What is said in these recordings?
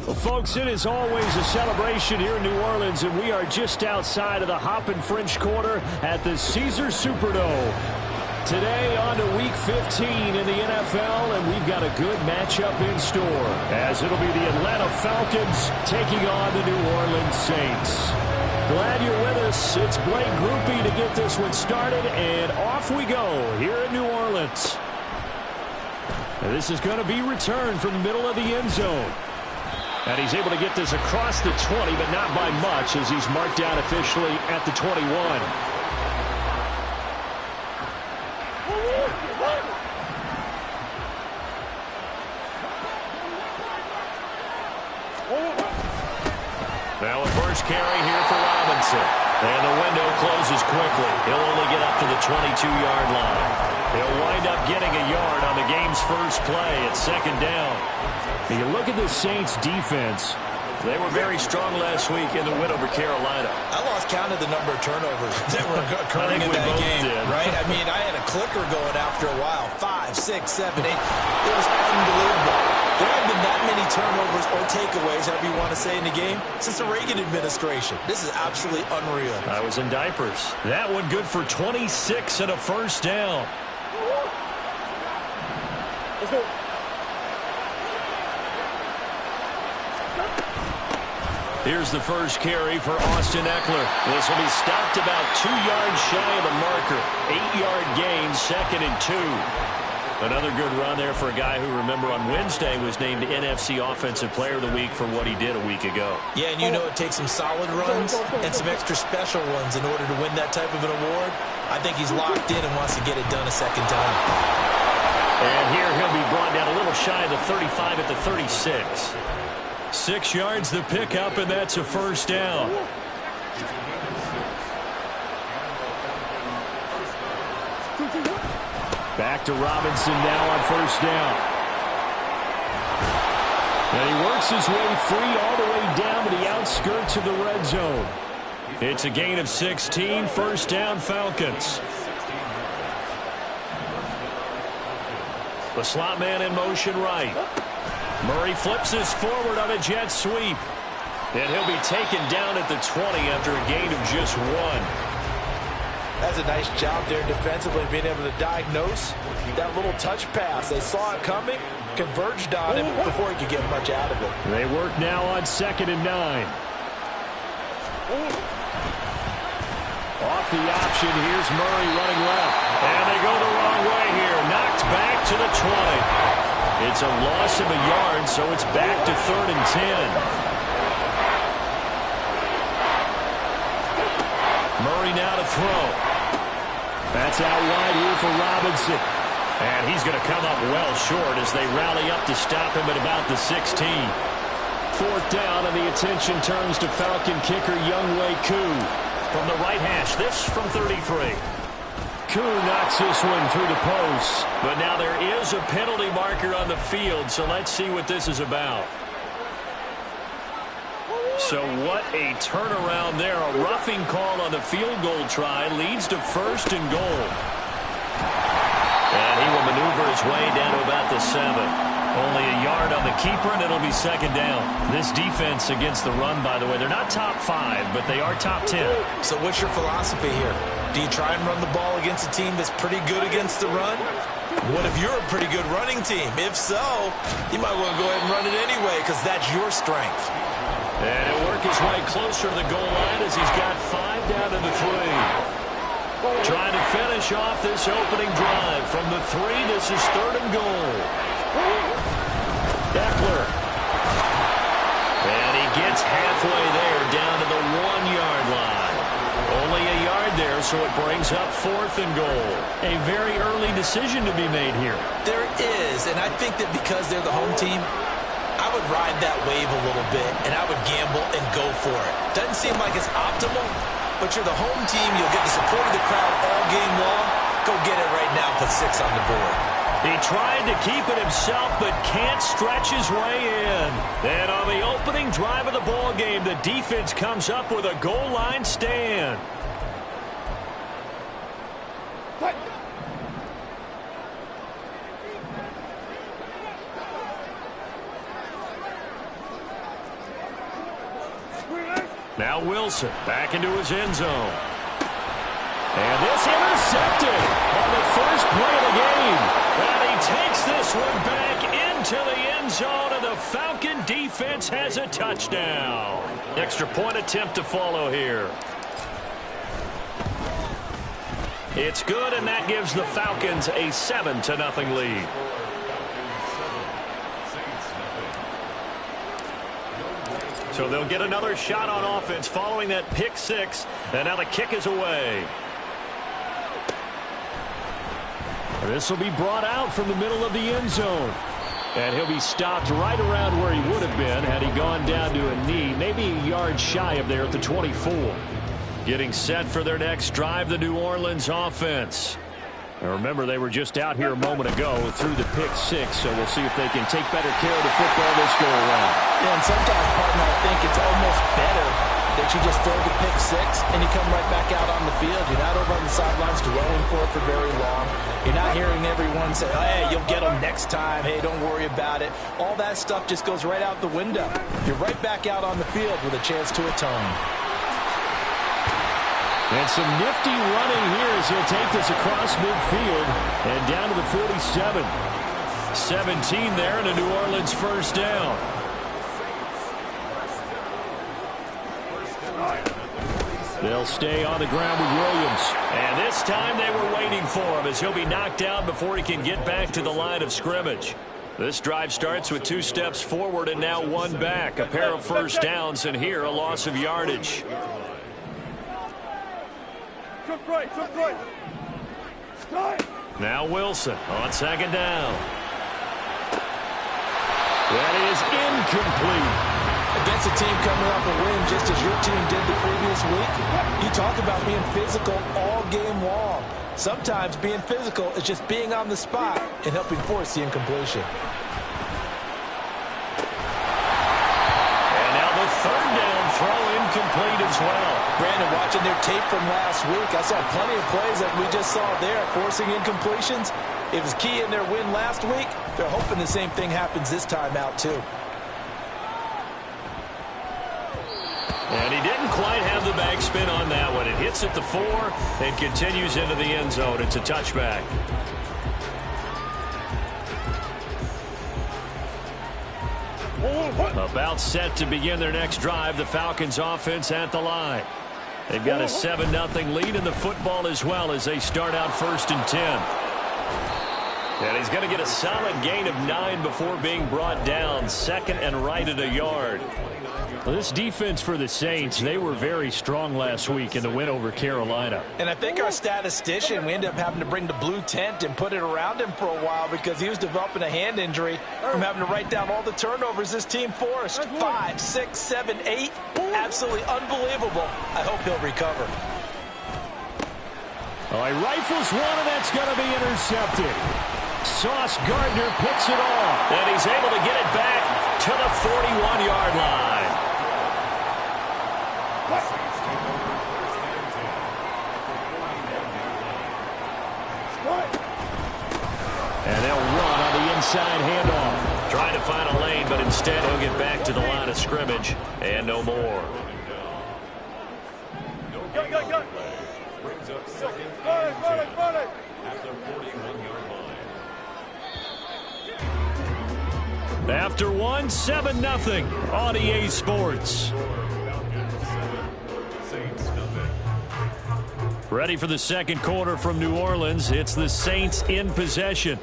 Well, folks, it is always a celebration here in New Orleans, and we are just outside of the Hoppin' French Quarter at the Caesars Superdome. Today on to Week 15 in the NFL, and we've got a good matchup in store, as it'll be the Atlanta Falcons taking on the New Orleans Saints. Glad you're with us. It's Blake Groupie to get this one started, and off we go here in New Orleans. And this is going to be returned from the middle of the end zone. And he's able to get this across the 20, but not by much, as he's marked down officially at the 21. Now a first carry here for Robinson. And the window closes quickly. He'll only get up to the 22-yard line. He'll wind up getting a yard on the game's first play at second down. You look at the Saints' defense. They were very strong last week in the win over Carolina. I lost count of the number of turnovers that were occurring in that game, right? I mean, I had a clicker going after a while. 5, 6, 7, 8. It was unbelievable. There haven't been that many turnovers or takeaways, however you want to say, in the game since the Reagan administration. This is absolutely unreal. I was in diapers. That one good for 26 and a first down. Let's go. Here's the first carry for Austin Eckler. This will be stopped about 2 yards shy of the marker. 8-yard gain, 2nd and 2. Another good run there for a guy who, remember, on Wednesday was named NFC Offensive Player of the Week for what he did a week ago. Yeah, and you know it takes some solid runs and some extra special ones in order to win that type of an award. I think he's locked in and wants to get it done a second time. And here he'll be brought down a little shy of the 35 at the 36. 6 yards the pickup, and that's a first down. Back to Robinson now on first down. And he works his way free all the way down to the outskirts of the red zone. It's a gain of 16, first down Falcons. The slot man in motion right. Murray flips this forward on a jet sweep. And he'll be taken down at the 20 after a gain of just 1. That's a nice job there defensively, being able to diagnose that little touch pass. They saw it coming, converged on him before he could get much out of it. They work now on 2nd and 9. Off the option, here's Murray running left. And they go the wrong way here. Knocked back to the 20. It's a loss of a yard, so it's back to 3rd and 10. Murray now to throw. That's out wide here for Robinson. And he's going to come up well short as they rally up to stop him at about the 16. 4th down, and the attention turns to Falcon kicker Younghoe Koo from the right hash. This from 33. Koo knocks this one through the post. But now there is a penalty marker on the field, so let's see what this is about. So what a turnaround there. A roughing call on the field goal try leads to 1st and goal. And he will maneuver his way down to about the 7. Only a yard on the keeper, and it'll be 2nd down. This defense against the run, by the way, they're not top 5, but they are top 10. So what's your philosophy here? Do you try and run the ball against a team that's pretty good against the run? What if you're a pretty good running team? If so, you might want to go ahead and run it anyway because that's your strength. And he'll work his way closer to the goal line as he's got 5 down to the 3. Trying to finish off this opening drive. From the 3, this is 3rd and goal. Eckler. And he gets halfway there down to the 1-yard line. Only a yard there, so it brings up 4th and goal. A very early decision to be made here. There is, and I think that because they're the home team, I would ride that wave a little bit, and I would gamble and go for it. Doesn't seem like it's optimal, but you're the home team. You'll get the support of the crowd all game long. Go get it right now. Put 6 on the board. He tried to keep it himself, but can't stretch his way in. And on the opening drive of the ball game, the defense comes up with a goal line stand. Now Wilson back into his end zone. And this intercepted on the first play of the game. And he takes this one back into the end zone, and the Falcon defense has a touchdown. Extra point attempt to follow here. It's good, and that gives the Falcons a 7-0 lead. So they'll get another shot on offense following that pick six, and now the kick is away. This will be brought out from the middle of the end zone. And he'll be stopped right around where he would have been had he gone down to a knee, maybe a yard shy of there at the 24. Getting set for their next drive, the New Orleans offense. Now remember, they were just out here a moment ago through the pick six, so we'll see if they can take better care of the football this go around. Yeah, and sometimes, partner, I think it's almost better that you just throw the pick six and you come right back out on the field. You're not over on the sidelines dwelling for it for very long. You're not hearing everyone say, oh, hey, you'll get them next time. Hey, don't worry about it. All that stuff just goes right out the window. You're right back out on the field with a chance to atone. And some nifty running here as he'll take this across midfield and down to the 47. 17 there and a New Orleans first down. They'll stay on the ground with Williams. And this time they were waiting for him as he'll be knocked down before he can get back to the line of scrimmage. This drive starts with 2 steps forward and now 1 back. A pair of first downs, and here a loss of yardage. Now Wilson on second down. That is incomplete. Against a team coming off a win just as your team did the previous week, you talk about being physical all game long. Sometimes being physical is just being on the spot and helping force the incompletion. And now the third down throw incomplete as well. Brandon, watching their tape from last week, I saw plenty of plays like we just saw there, forcing incompletions. It was key in their win last week. They're hoping the same thing happens this time out, too. And he didn't quite have the backspin on that one. It hits at the 4 and continues into the end zone. It's a touchback. About set to begin their next drive, the Falcons offense at the line. They've got a 7-0 lead in the football as well as they start out 1st and 10. And he's going to get a solid gain of 9 before being brought down. 2nd and right at a yard. Well, this defense for the Saints, they were very strong last week in the win over Carolina. And I think our statistician, we ended up having to bring the blue tent and put it around him for a while because he was developing a hand injury from having to write down all the turnovers this team forced. 5, 6, 7, 8. Absolutely unbelievable. I hope he'll recover. Oh, he rifles one, and that's going to be intercepted. Sauce Gardner picks it off, and he's able to get it back to the 41-yard line. And they'll run on the inside handoff. Trying to find a lane, but instead he'll get back to the line of scrimmage and no more. Go. Brings up second. Run it. At the 41-yard line. After 7-0 on EA Sports. Ready for the second quarter from New Orleans. It's the Saints in possession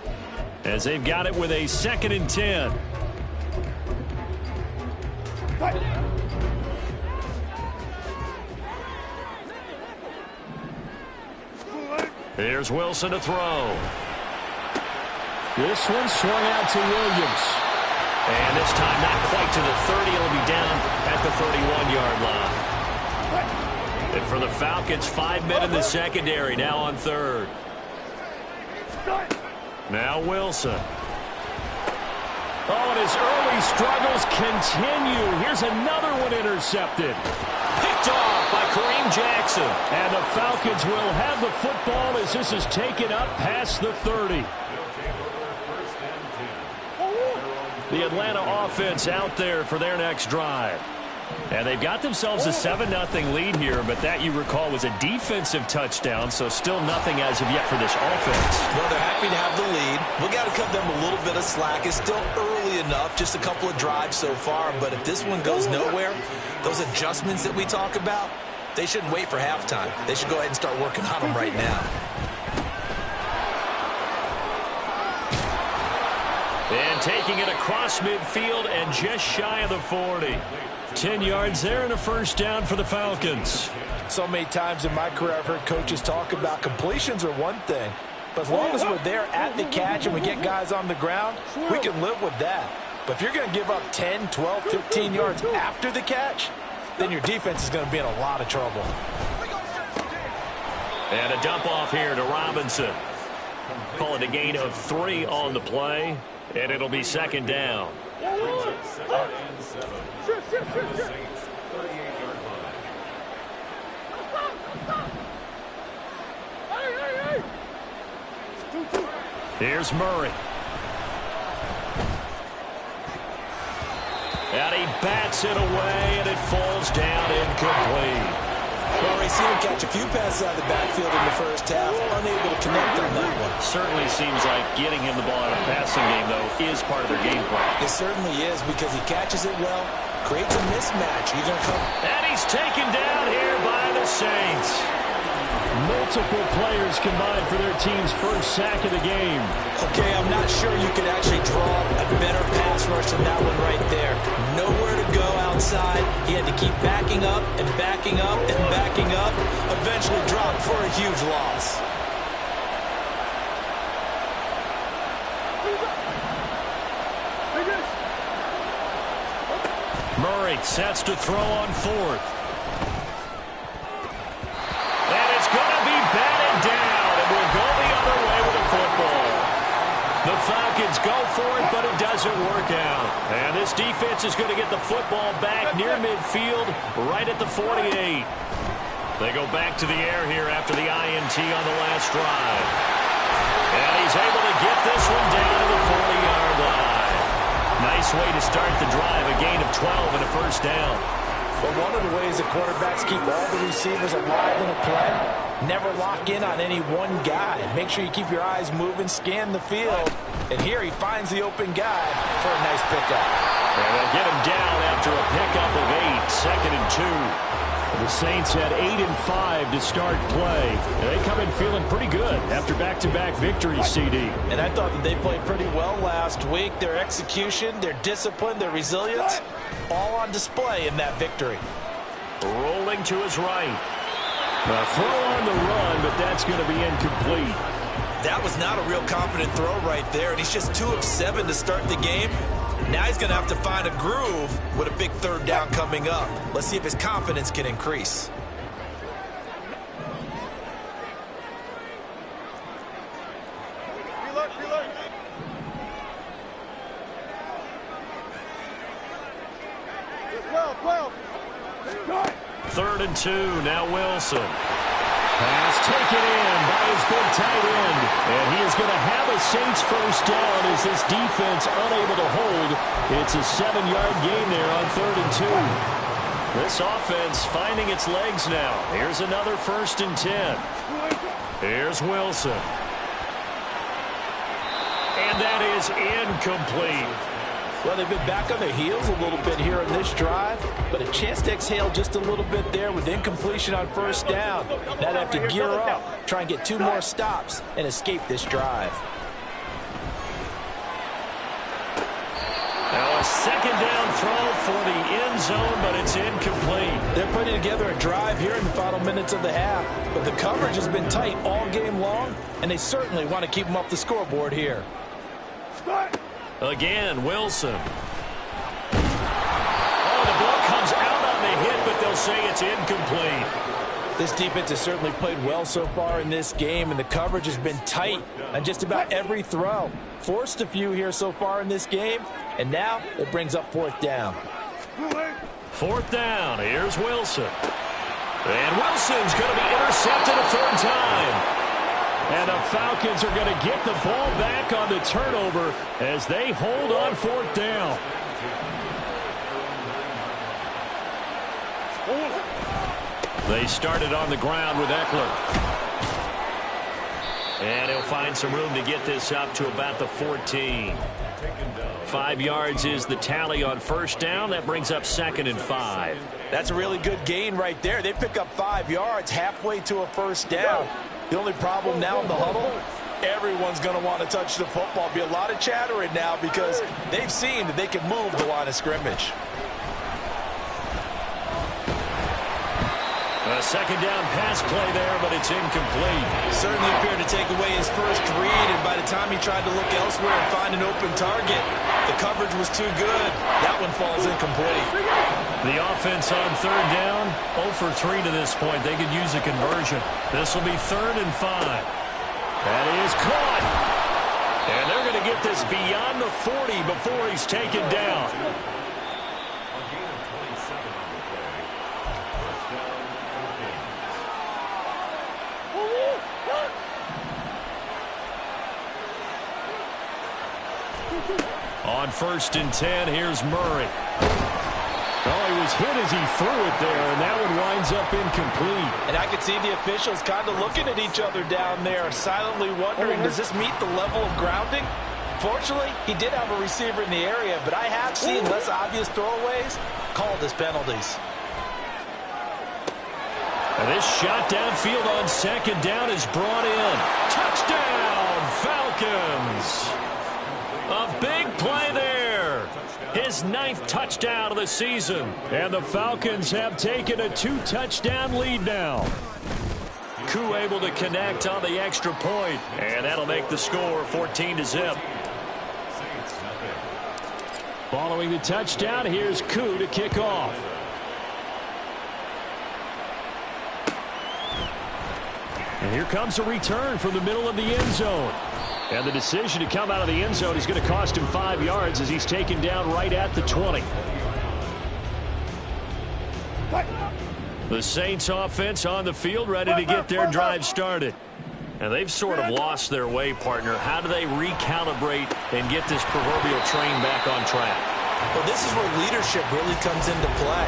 as they've got it with a 2nd and 10. Here's Wilson to throw. This one swung out to Williams. And this time not quite to the 30. It'll be down at the 31-yard line. And for the Falcons, 5 men in the secondary, now on 3rd. Now Wilson. Oh, and his early struggles continue. Here's another one intercepted. Picked off by Kareem Jackson. And the Falcons will have the football as this is taken up past the 30. The Atlanta offense out there for their next drive. And they've got themselves a 7-0 lead here, but that, you recall, was a defensive touchdown, so still nothing as of yet for this offense. Well, they're happy to have the lead. We got to cut them a little bit of slack. It's still early enough, just a couple of drives so far, but if this one goes nowhere, those adjustments that we talk about, they shouldn't wait for halftime. They should go ahead and start working on them right now. And taking it across midfield and just shy of the 40. 10 yards there and a first down for the Falcons. So many times in my career I've heard coaches talk about completions are one thing, but as long as we're there at the catch and we get guys on the ground, we can live with that. But if you're going to give up 10, 12, 15 yards after the catch, then your defense is going to be in a lot of trouble. And a dump off here to Robinson. Call it a gain of 3 on the play, and it'll be second down. Here's Murray. And he bats it away, and it falls down incomplete. Well, we've seen him catch a few passes out of the backfield in the first half, unable to connect on that one. Certainly seems like getting him the ball in a passing game, though, is part of their game plan. It certainly is, because he catches it well, creates a mismatch. He's gonna come. And he's taken down here by the Saints. Multiple players combined for their team's first sack of the game. Okay, I'm not sure you could actually draw a better pass rush than that one right there. Nowhere to go outside. He had to keep backing up and backing up and backing up. Eventually dropped for a huge loss. Murray sets to throw on 4th. And it's going to be batted down, and we'll go the other way with the football. The Falcons go for it, but it doesn't work out. And this defense is going to get the football back near midfield, right at the 48. They go back to the air here after the INT on the last drive. And he's able to get this one down to the 40-yard line. Nice way to start the drive, a gain of 12 and a first down. But one of the ways that quarterbacks keep all the receivers alive in a play, never lock in on any one guy. Make sure you keep your eyes moving, scan the field. And here he finds the open guy for a nice pickup. And they'll get him down after a pickup of 8, 2nd and 2. The Saints had 8 and 5 to start play. They come in feeling pretty good after back-to-back victories, CD. And I thought that they played pretty well last week. Their execution, their discipline, their resilience, all on display in that victory. Rolling to his right. A throw on the run, but that's going to be incomplete. That was not a real confident throw right there, and he's just 2 of 7 to start the game. Now he's going to have to find a groove with a big 3rd down coming up. Let's see if his confidence can increase. Third and 2, now Wilson. Pass taken in by his big tight end. And he is going to have a Saints first down as this defense unable to hold. It's a 7-yard gain there on 3rd and 2. This offense finding its legs now. Here's another 1st and 10. Here's Wilson. And that is incomplete. Well, they've been back on their heels a little bit here on this drive, but a chance to exhale just a little bit there with incompletion on 1st down. Now they have to gear up, try and get 2 more stops, and escape this drive. Now a 2nd down throw for the end zone, but it's incomplete. They're putting together a drive here in the final minutes of the half, but the coverage has been tight all game long, and they certainly want to keep them off the scoreboard here. Again, Wilson. Oh, the ball comes out on the hit, but they'll say it's incomplete. This defense has certainly played well so far in this game, and the coverage has been tight on just about every throw. Forced a few here so far in this game, and now it brings up 4th down. 4th down, here's Wilson. And Wilson's going to be intercepted a 3rd time. And the Falcons are going to get the ball back on the turnover as they hold on 4th down. They started on the ground with Eckler. And he'll find some room to get this up to about the 14. 5 yards is the tally on first down. That brings up 2nd and 5. That's a really good gain right there. They pick up 5 yards halfway to a first down. The only problem now in the huddle, everyone's going to want to touch the football. Be a lot of chattering now because they've seen that they can move the line of scrimmage. A second down pass play there, but it's incomplete. Certainly appeared to take away his first read, and by the time he tried to look elsewhere and find an open target, the coverage was too good. That one falls incomplete. The offense on third down, 0 for 3 to this point. They could use a conversion. This will be 3rd and 5. That is caught. And they're going to get this beyond the 40 before he's taken down. On 1st and 10, here's Murray. Oh, he was hit as he threw it there, and that one winds up incomplete. And I could see the officials kind of looking at each other down there, silently wondering, does this meet the level of grounding? Fortunately, he did have a receiver in the area, but I have seen less obvious throwaways called as penalties. And this shot downfield on 2nd down is brought in. Touchdown, Falcons! A big play there. His 9th touchdown of the season. And the Falcons have taken a 2-touchdown lead now. Koo able to connect on the extra point. And that'll make the score 14-0. Following the touchdown, here's Koo to kick off. And here comes a return from the middle of the end zone. And the decision to come out of the end zone is going to cost him 5 yards as he's taken down right at the 20. The Saints offense on the field ready to get their drive started. And they've sort of lost their way, partner. How do they recalibrate and get this proverbial train back on track? Well, this is where leadership really comes into play.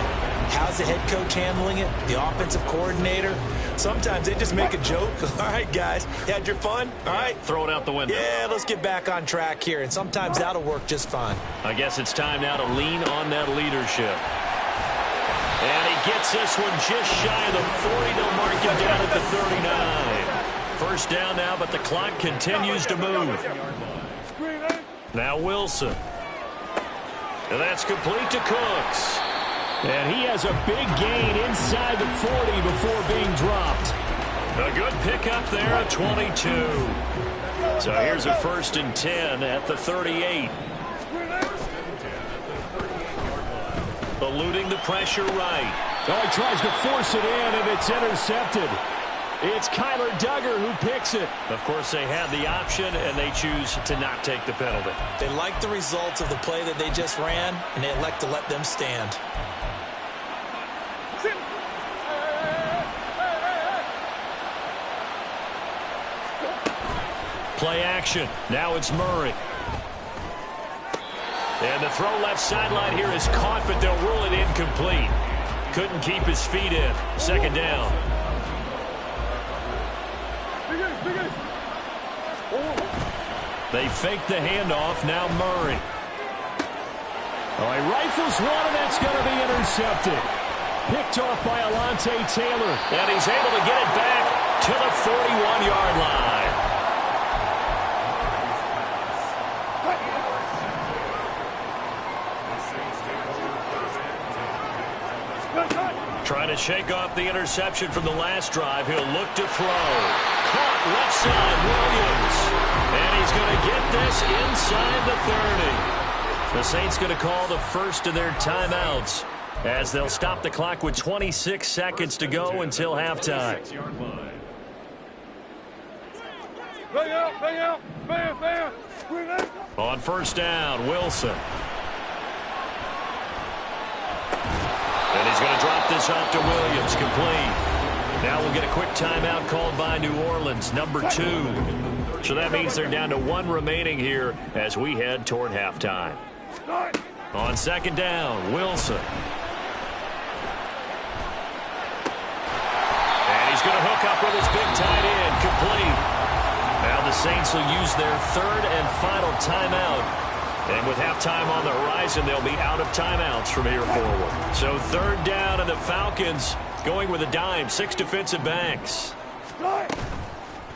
How's the head coach handling it? The offensive coordinator? Sometimes they just make a joke. All right, guys, you had your fun? All right. Throw it out the window. Yeah, let's get back on track here. And sometimes that'll work just fine. I guess it's time now to lean on that leadership. And he gets this one just shy of the 40. They'll mark him down at the 39. First down now, but the clock continues to move. Now Wilson. And that's complete to Cooks. And he has a big gain inside the 40 before being dropped. A good pickup there at 22. So here's a 1st and 10 at the 38. Eluding the pressure right. Oh, he tries to force it in, and it's intercepted. It's Kyler Duggar who picks it. Of course, they had the option, and they choose to not take the penalty. They like the results of the play that they just ran, and they elect to let them stand. Play action. Now it's Murray. And the throw left sideline here is caught, but they'll rule it incomplete. Couldn't keep his feet in. 2nd down. They fake the handoff. Now Murray. Oh, he rifles one, and that's going to be intercepted. Picked off by Alontae Taylor. And he's able to get it back to the 41-yard line. Trying to shake off the interception from the last drive. He'll look to throw. Caught left side, Williams. And he's going to get this inside the 30. The Saints going to call the first of their timeouts as they'll stop the clock with 26 seconds to go until halftime. On first down, Wilson. And he's going to drop this off to Williams, complete. Now we'll get a quick timeout called by New Orleans, number 2. So that means they're down to 1 remaining here as we head toward halftime. On 2nd down, Wilson. going to hook up with his big tight end. Complete. Now the Saints will use their third and final timeout. And with halftime on the horizon, they'll be out of timeouts from here forward. So third down, and the Falcons going with a dime. 6 defensive backs.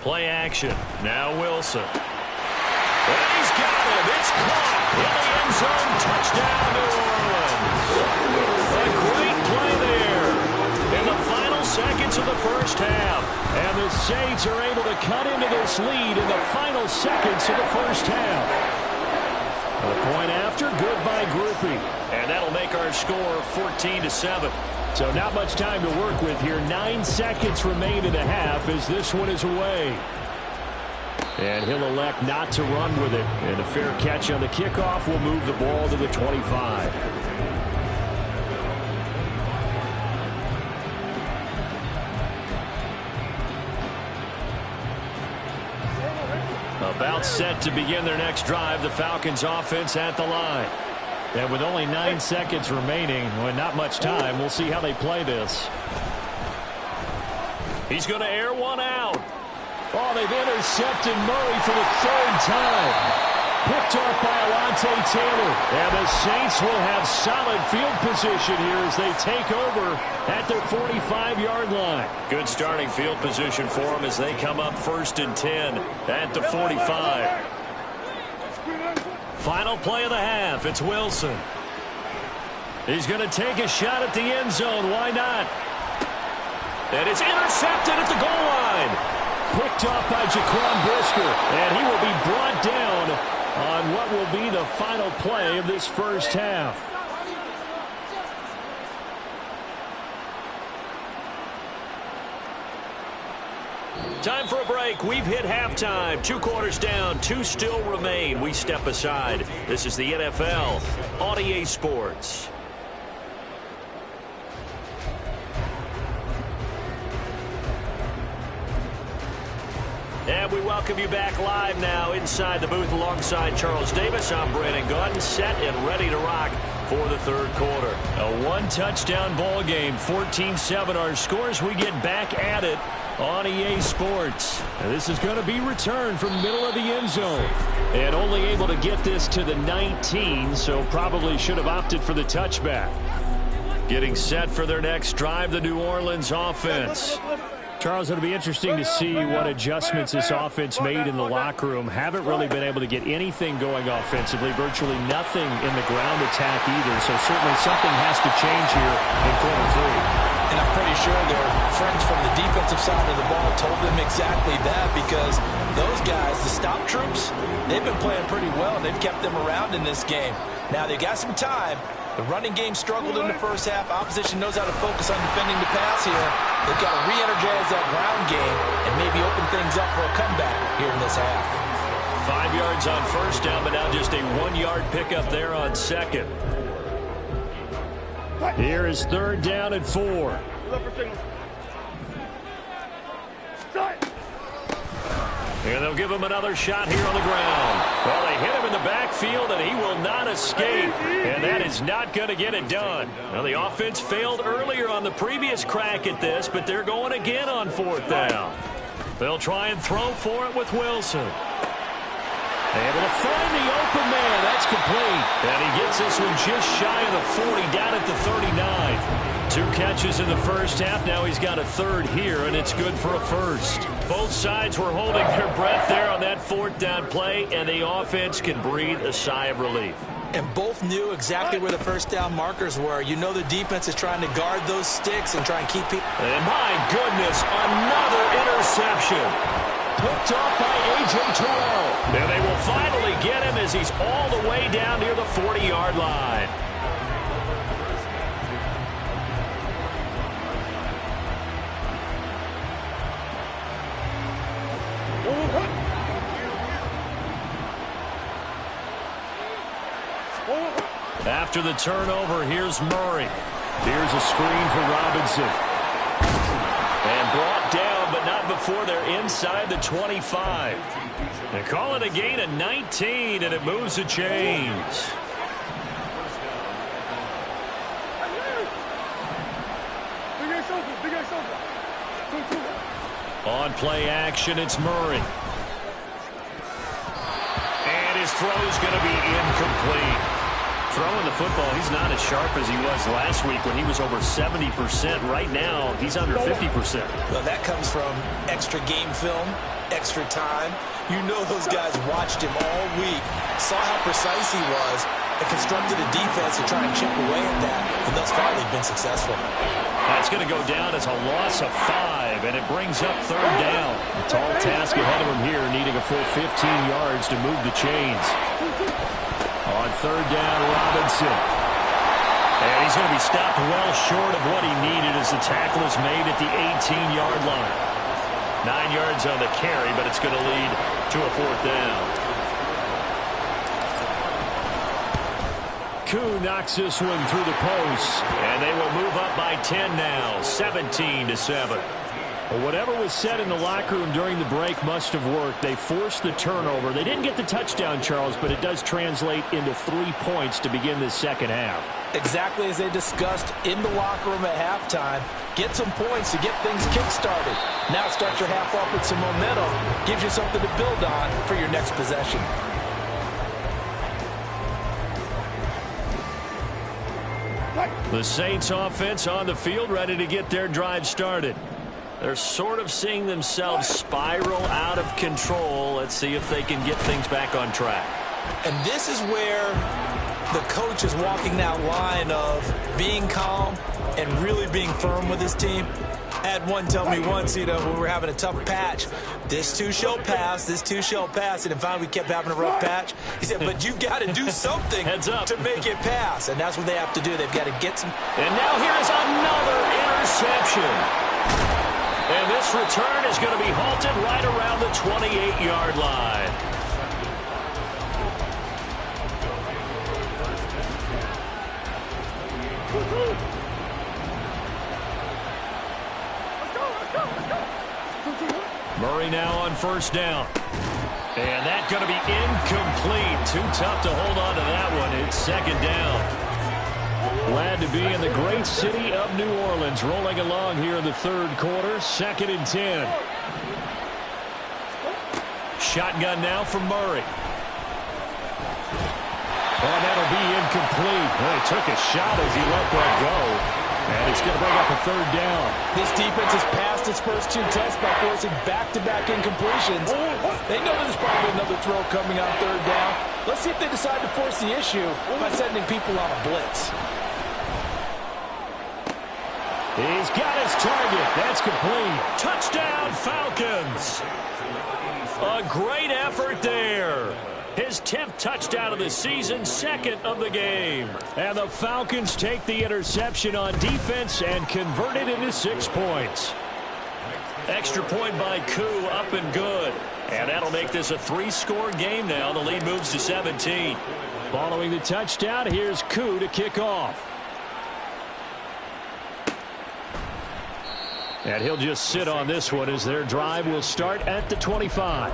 Play action. Now Wilson. And he's got him. It's caught in the end zone. Touchdown, New Orleans. A great play there in the final seconds of the first half. And the Saints are able to cut into this lead in the final seconds of the first half. The point after, good by Groupie. And that'll make our score 14-7. So not much time to work with here. 9 seconds remain in the half as this one is away. And he'll elect not to run with it. And a fair catch on the kickoff will move the ball to the 25. About set to begin their next drive. The Falcons offense at the line. And with only 9 seconds remaining, with not much time, we'll see how they play this. He's going to air one out. Oh, they've intercepted Murray for the third time. Picked off by Alontae Taylor. And the Saints will have solid field position here as they take over at their 45-yard line. Good starting field position for them as they come up 1st and 10 at the 45. Final play of the half. It's Wilson. He's going to take a shot at the end zone. Why not? And it's intercepted at the goal line. Picked off by Jaquan Brisker. And he will be brought down on what will be the final play of this first half. Time for a break. We've hit halftime. 2 quarters down. 2 still remain. We step aside. This is the NFL on EA Sports. And we welcome you back live now inside the booth alongside Charles Davis. I'm Brandon Gaudin, set and ready to rock for the third quarter. A 1-touchdown ball game, 14-7 our scores. We get back at it on EA Sports. And this is going to be returned from middle of the end zone. And only able to get this to the 19, so probably should have opted for the touchback. Getting set for their next drive, the New Orleans offense. Charles, it'll be interesting to see what adjustments this offense made in the locker room. Haven't really been able to get anything going offensively, virtually nothing in the ground attack either. So certainly something has to change here in quarter 3. And I'm pretty sure their friends from the defensive side of the ball told them exactly that, because those guys, the stop troops, they've been playing pretty well. They've kept them around in this game. Now they've got some time. The running game struggled in the first half. Opposition knows how to focus on defending the pass here. They've got to re-energize that ground game and maybe open things up for a comeback here in this half. 5 yards on first down, but now just a 1-yard pickup there on second. Here is third down and 4. And they'll give him another shot here on the ground. Well, they hit him in the backfield, and he will not escape. And that is not going to get it done. Now, the offense failed earlier on the previous crack at this, but they're going again on 4th down. They'll try and throw for it with Wilson. Able to find the open man. That's complete. And he gets this one just shy of the 40, down at the 39. 2 catches in the first half. Now he's got a third here, and it's good for a first. Both sides were holding their breath there on that 4th down play, and the offense can breathe a sigh of relief. And both knew exactly where the first down markers were. You know the defense is trying to guard those sticks and try and keep people. And my goodness, another interception. Picked off by A.J. Terrell. And they will finally get him as he's all the way down near the 40-yard line. After the turnover, here's Murray. Here's a screen for Robinson. And brought down, but not before they're inside the 25. They call it a gain of 19, and it moves the chains. On play action, it's Murray. And his throw's going to be incomplete. Throwing the football, he's not as sharp as he was last week when he was over 70%. Right now, he's under 50%. Well, that comes from extra game film, extra time. You know those guys watched him all week, saw how precise he was, and constructed a defense to try and chip away at that, and thus far they've been successful. That's going to go down as a loss of 5, and it brings up third down. A tall task ahead of him here, needing a full 15 yards to move the chains. On third down, Robinson. And he's going to be stopped well short of what he needed as the tackle is made at the 18-yard line. 9 yards on the carry, but it's going to lead to a fourth down. Koo knocks this one through the post, and they will move up by 10 now, 17-7. Well, whatever was said in the locker room during the break must have worked. They forced the turnover. They didn't get the touchdown, Charles, but it does translate into 3 points to begin this second half. Exactly as they discussed in the locker room at halftime. Get some points to get things kick-started. Now start your half off with some momentum. Gives you something to build on for your next possession. The Saints offense on the field, ready to get their drive started. They're sort of seeing themselves spiral out of control. Let's see if they can get things back on track. And this is where the coach is walking that line of being calm and really being firm with his team. I had one tell me once, when we were having a tough patch, this too shall pass, this too shall pass. And finally we kept having a rough patch. He said, but you've got to do something Heads up. to make it pass. And that's what they have to do. They've got to get some. And now here's another interception. And this return is going to be halted right around the 28-yard line. Murray now on first down. And that's going to be incomplete. Too tough to hold on to that one. It's second down. Glad to be in the great city of New Orleans, rolling along here in the third quarter, 2nd and 10. Shotgun now from Murray. Oh, that'll be incomplete. Well, he took a shot as he let that go. And it's going to bring up a third down. This defense has passed its first 2 tests by forcing back-to-back incompletions. They know there's probably another throw coming on third down. Let's see if they decide to force the issue by sending people on a blitz. He's got his target. That's complete. Touchdown, Falcons. A great effort there. His 10th touchdown of the season, 2nd of the game. And the Falcons take the interception on defense and convert it into 6 points. Extra point by Koo, up and good. And that'll make this a 3-score game now. The lead moves to 17. Following the touchdown, here's Koo to kick off. And he'll just sit on this one as their drive will start at the 25.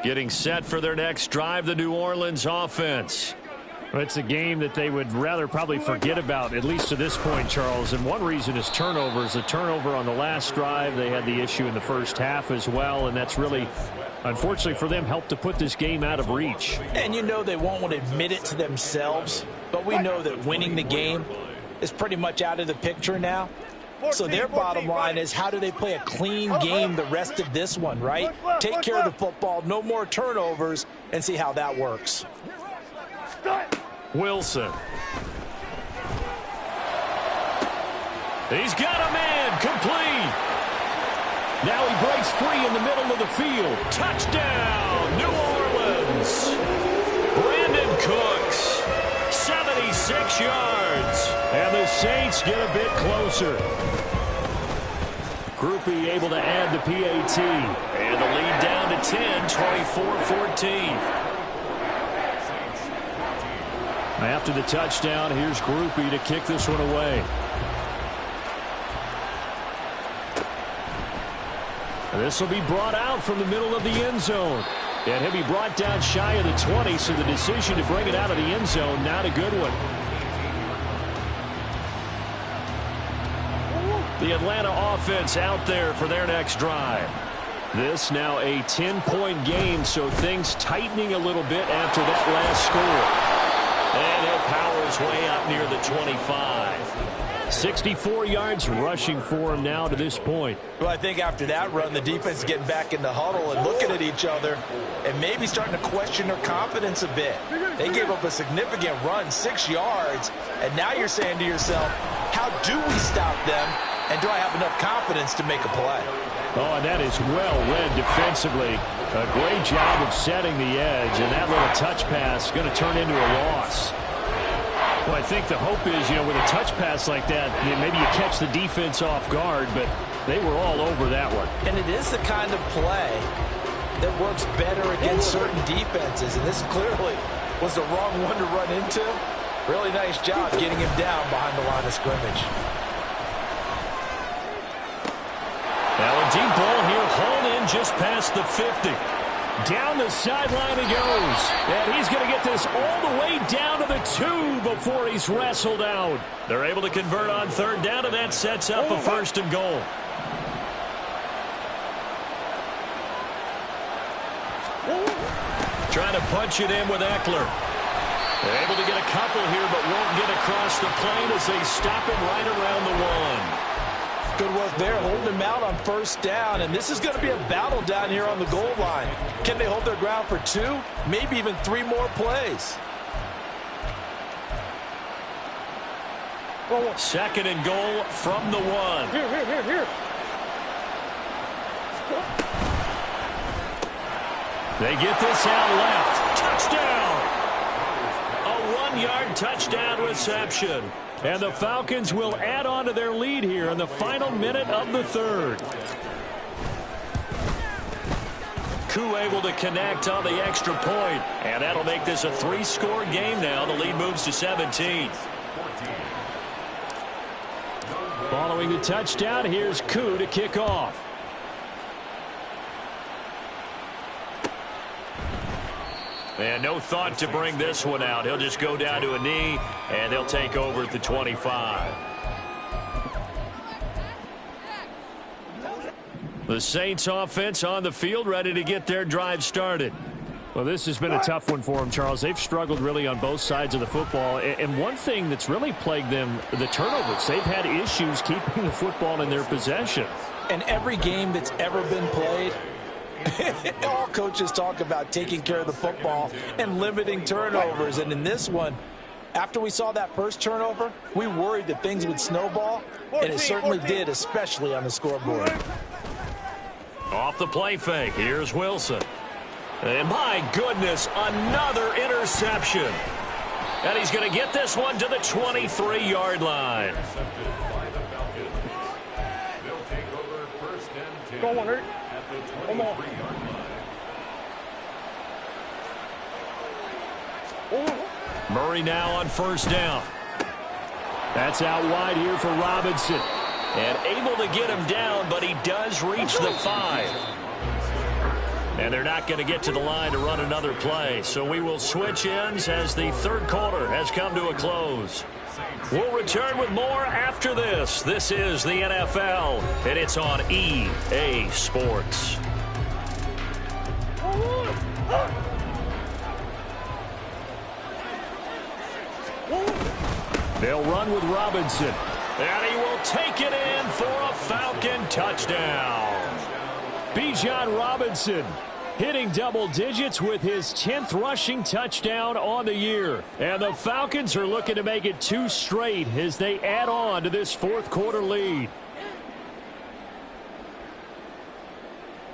Getting set for their next drive, the New Orleans offense. It's a game that they would rather probably forget about, at least to this point, Charles. And one reason is turnovers. The turnover on the last drive, they had the issue in the first half as well, and that's really, unfortunately for them, helped to put this game out of reach. And you know they won't want to admit it to themselves, but we know that winning the game is pretty much out of the picture now. So their bottom line is, how do they play a clean game the rest of this one, right? Take care of the football, no more turnovers, and see how that works. Wilson. He's got a man, complete. Now he breaks free in the middle of the field. Touchdown, New Orleans. Brandon Cooks, 76 yards. And the Saints get a bit closer. Groupie able to add the PAT. And the lead down to 10, 24-14. After the touchdown, here's Groupie to kick this one away. This will be brought out from the middle of the end zone. And he'll be brought down shy of the 20, so the decision to bring it out of the end zone, not a good one. The Atlanta offense out there for their next drive. This now a 10-point game, so things tightening a little bit after that last score. And he'll power his way out near the 25. 64 yards rushing for him now to this point. Well, I think after that run, the defense is getting back in the huddle and looking at each other and maybe starting to question their confidence a bit. They gave up a significant run, 6 yards, and now you're saying to yourself, how do we stop them, and do I have enough confidence to make a play? Oh, and that is well read defensively. A great job of setting the edge, and that little touch pass is going to turn into a loss. Well, I think the hope is, with a touch pass like that, maybe you catch the defense off guard, but they were all over that one. And it is the kind of play that works better against certain defenses, and this clearly was the wrong one to run into. Really nice job getting him down behind the line of scrimmage. Now a deep ball here, hauled in just past the 50. Down the sideline he goes. And he's going to get this all the way down to the 2 before he's wrestled out. They're able to convert on third down, and that sets up a 1st and goal. Trying to punch it in with Eckler. They're able to get a couple here, but won't get across the plane as they stop him right around the 1. Good work there, holding him out on 1st down, and this is going to be a battle down here on the goal line. Can they hold their ground for 2, maybe even 3 more plays? 2nd and goal from the 1. Here. They get this out left. Touchdown! A 1-yard touchdown reception. And the Falcons will add on to their lead here in the final minute of the 3rd. Koo able to connect on the extra point. And that'll make this a 3-score game now. The lead moves to 17. Following the touchdown, here's Koo to kick off. And no thought to bring this one out. He'll just go down to a knee, and they'll take over at the 25. The Saints offense on the field, ready to get their drive started. Well, this has been a tough one for them, Charles. They've struggled really on both sides of the football. And one thing that's really plagued them, the turnovers. They've had issues keeping the football in their possession. And every game that's ever been played, all coaches talk about taking care of the football and limiting turnovers. And in this one, after we saw that first turnover, we worried that things would snowball, and it certainly did, especially on the scoreboard. Off the play fake, here's Wilson. And my goodness, another interception. And he's going to get this one to the 23-yard line. Go on, Eric. Come on. Murray now on 1st down. That's out wide here for Robinson. And able to get him down, but he does reach the 5. And they're not going to get to the line to run another play. So we will switch ends as the 3rd quarter has come to a close. We'll return with more after this. This is the NFL, and it's on EA Sports. They'll run with Robinson. And he will take it in for a Falcon touchdown. Bijan Robinson hitting double digits with his 10th rushing touchdown on the year. And the Falcons are looking to make it 2 straight as they add on to this 4th quarter lead.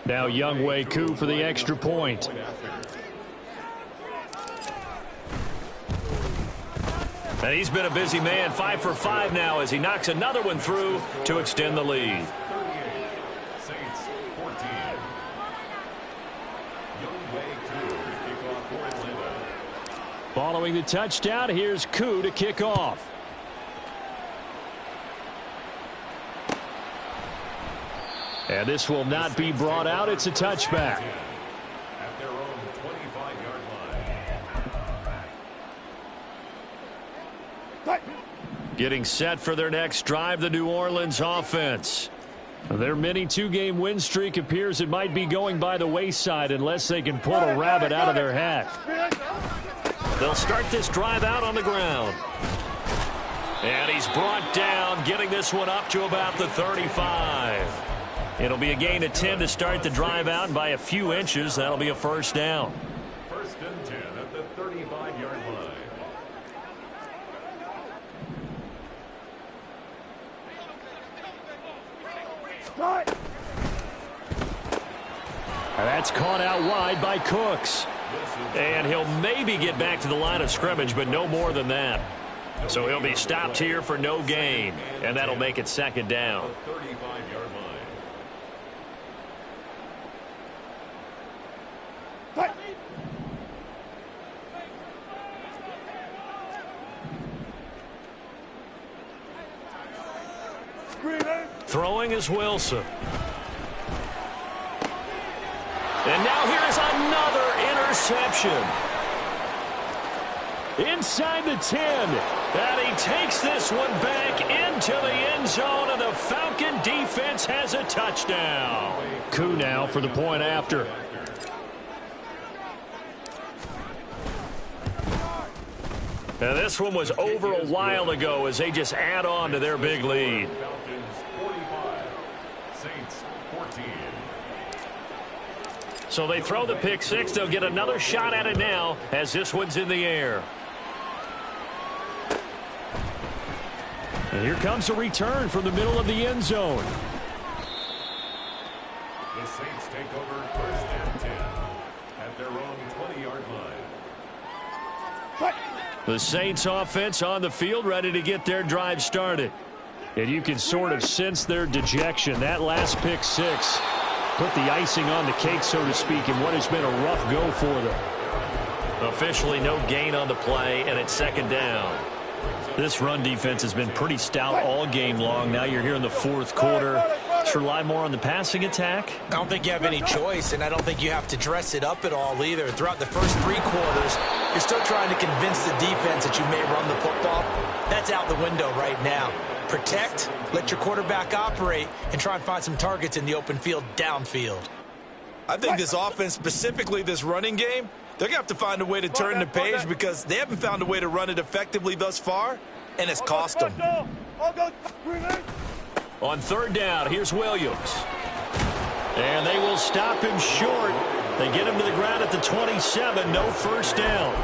Now Younghoe Koo for the extra point. And he's been a busy man, 5 for 5 now as he knocks another one through to extend the lead. Saints 14. Younghoe Koo to kick off for Atlanta. Following the touchdown, here's Koo to kick off. And this will not be brought out. It's a touchback. At their own 25-yard line. Getting set for their next drive, the New Orleans offense. Their mini two-game win streak appears it might be going by the wayside unless they can pull a rabbit out of their hat. They'll start this drive out on the ground. And he's brought down, getting this one up to about the 35. It'll be a gain of 10 to start the drive out, and by a few inches, that'll be a first down. First and 10 at the 35-yard line. That's caught out wide by Cooks. And he'll maybe get back to the line of scrimmage, but no more than that. So he'll be stopped here for no gain, and that'll make it second down. 35-yard line. Throwing is Wilson. And now here's another interception. Inside the 10. And he takes this one back into the end zone, and the Falcon defense has a touchdown. Coup now for the point after. And this one was over a while ago as they just add on to their big lead. Falcons 45, Saints 14. So they throw the pick six. They'll get another shot at it now as this one's in the air. And here comes a return from the middle of the end zone. The Saints take over first and 10 at their own 20-yard line. The Saints offense on the field, ready to get their drive started. And you can sort of sense their dejection. That last pick six put the icing on the cake, so to speak, in what has been a rough go for them. Officially no gain on the play, and it's second down. This run defense has been pretty stout all game long. Now you're here in the fourth quarter. Should rely more on the passing attack? I don't think you have any choice, and I don't think you have to dress it up at all either. Throughout the first three quarters, you're still trying to convince the defense that you may run the football. That's out the window right now. Protect, let your quarterback operate, and try and find some targets in the open field downfield. I think this offense, specifically this running game, they're going to have to find a way to turn the page because they haven't found a way to run it effectively thus far, and it's cost them. On third down, here's Williams. And they will stop him short. They get him to the ground at the 27, no first down.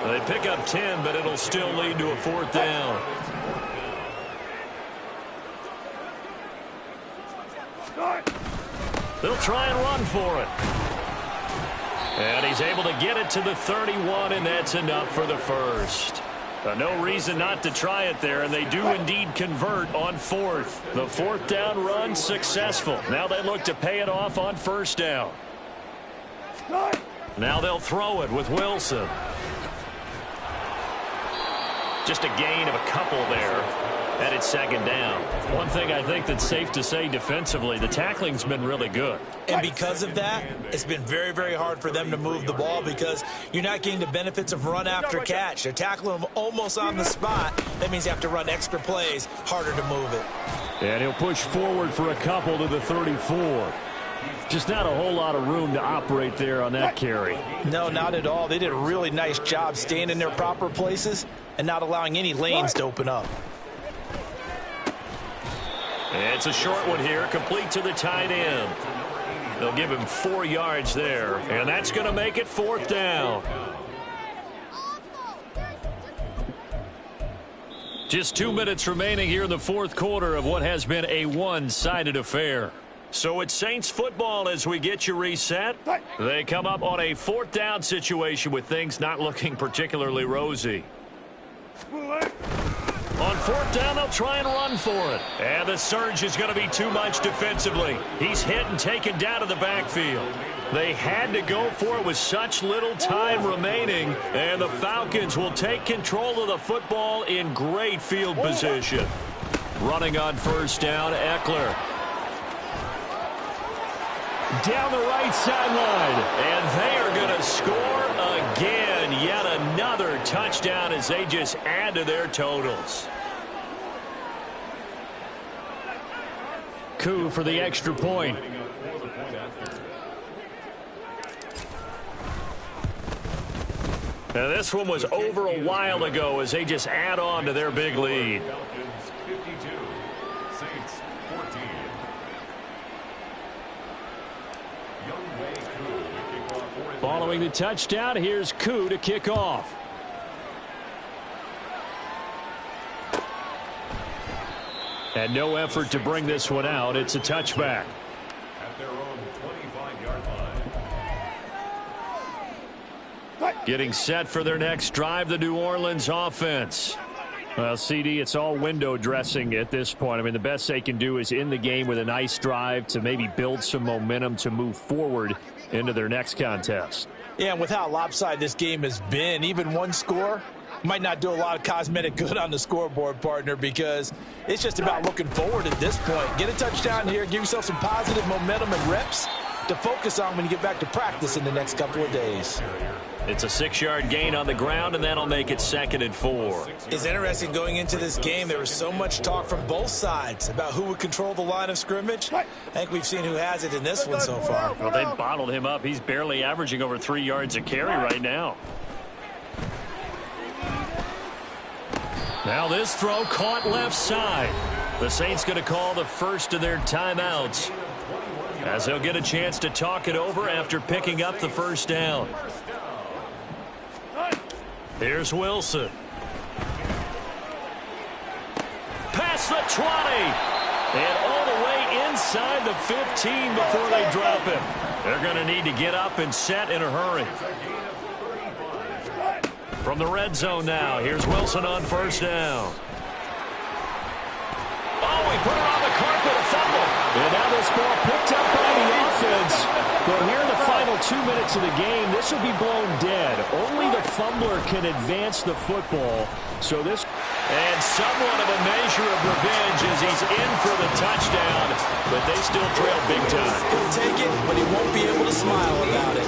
They pick up 10, but it'll still lead to a fourth down. They'll try and run for it. And he's able to get it to the 31, and that's enough for the first. No reason not to try it there, and they do indeed convert on fourth. The fourth down run successful. Now they look to pay it off on first down. Now they'll throw it with Wilson. Just a gain of a couple there. And it's second down. One thing I think that's safe to say defensively, the tackling's been really good. And because of that, it's been very, very hard for them to move the ball because you're not getting the benefits of run after catch. They're tackling them almost on the spot. That means you have to run extra plays, harder to move it. And he'll push forward for a couple to the 34. Just not a whole lot of room to operate there on that carry. No, not at all. They did a really nice job staying in their proper places and not allowing any lanes to open up. It's a short one here, complete to the tight end. They'll give him 4 yards there, and that's going to make it fourth down. Just 2 minutes remaining here in the fourth quarter of what has been a one-sided affair. So it's Saints football as we get you reset. They come up on a fourth down situation with things not looking particularly rosy. On fourth down, they'll try and run for it. And the surge is going to be too much defensively. He's hit and taken down to the backfield. They had to go for it with such little time remaining. And the Falcons will take control of the football in great field position. Running on first down, Eckler. Down the right sideline. And they are going to score again. Yet another touchdown as they just add to their totals. Koo for the extra point. Now this one was over a while ago as they just add on to their big lead. Following the touchdown, here's Koo to kick off. And no effort to bring this one out. It's a touchback. At their own 25-yard line. Getting set for their next drive, the New Orleans offense. Well, CD, it's all window dressing at this point. I mean, the best they can do is in the game with a nice drive to maybe build some momentum to move forward into their next contest. Yeah, and with how lopsided this game has been, even one score might not do a lot of cosmetic good on the scoreboard, partner, because it's just about looking forward at this point. Get a touchdown here, give yourself some positive momentum and reps to focus on when you get back to practice in the next couple of days. It's a 6-yard gain on the ground, and that'll make it 2nd and 4. It's interesting going into this game. There was so much talk from both sides about who would control the line of scrimmage. I think we've seen who has it in this one so far. Well, they bottled him up. He's barely averaging over 3 yards a carry right now. Now this throw caught left side. The Saints going to call the first of their timeouts as they'll get a chance to talk it over after picking up the first down. Here's Wilson. Past the 20. And all the way inside the 15 before they drop him. They're going to need to get up and set in a hurry. From the red zone now, here's Wilson on first down. Oh, he put it on the carpet, a fumble. And now this ball picked up by the offense. But here in the final 2 minutes of the game, this will be blown dead. Only the fumbler can advance the football. So this... And somewhat of a measure of revenge as he's in for the touchdown. But they still trail big time. He'll take it, but he won't be able to smile about it.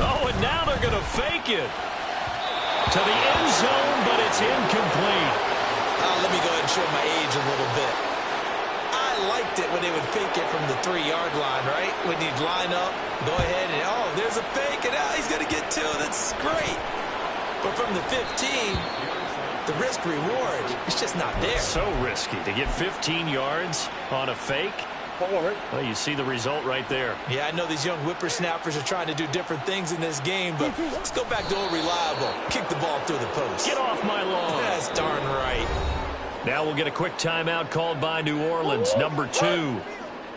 Oh, and now they're going to fake it to the end zone, but it's incomplete. Let me go ahead and show my age a little bit. I liked it when they would fake it from the 3-yard line, right? When you'd line up, go ahead and, oh, there's a fake, and he's going to get 2. That's great. But from the 15, the risk-reward, it's just not there. So risky to get 15 yards on a fake. Well, you see the result right there. Yeah, I know these young whippersnappers are trying to do different things in this game, but let's go back to old reliable. Kick the ball through the post. Get off my lawn. That's darn right. Now we'll get a quick timeout called by New Orleans, number 2,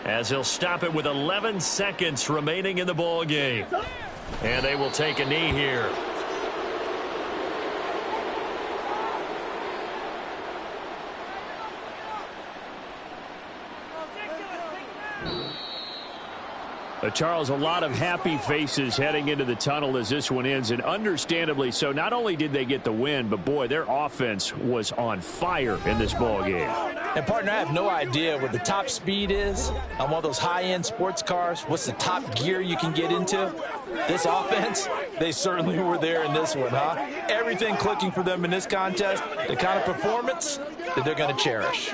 as he'll stop it with 11 seconds remaining in the ball game. And they will take a knee here. Charles, a lot of happy faces heading into the tunnel as this one ends, and understandably so. Not only did they get the win, but, boy, their offense was on fire in this ball game. And, partner, I have no idea what the top speed is on one of those high-end sports cars. What's the top gear you can get into? This offense, they certainly were there in this one, huh? Everything clicking for them in this contest, the kind of performance that they're going to cherish.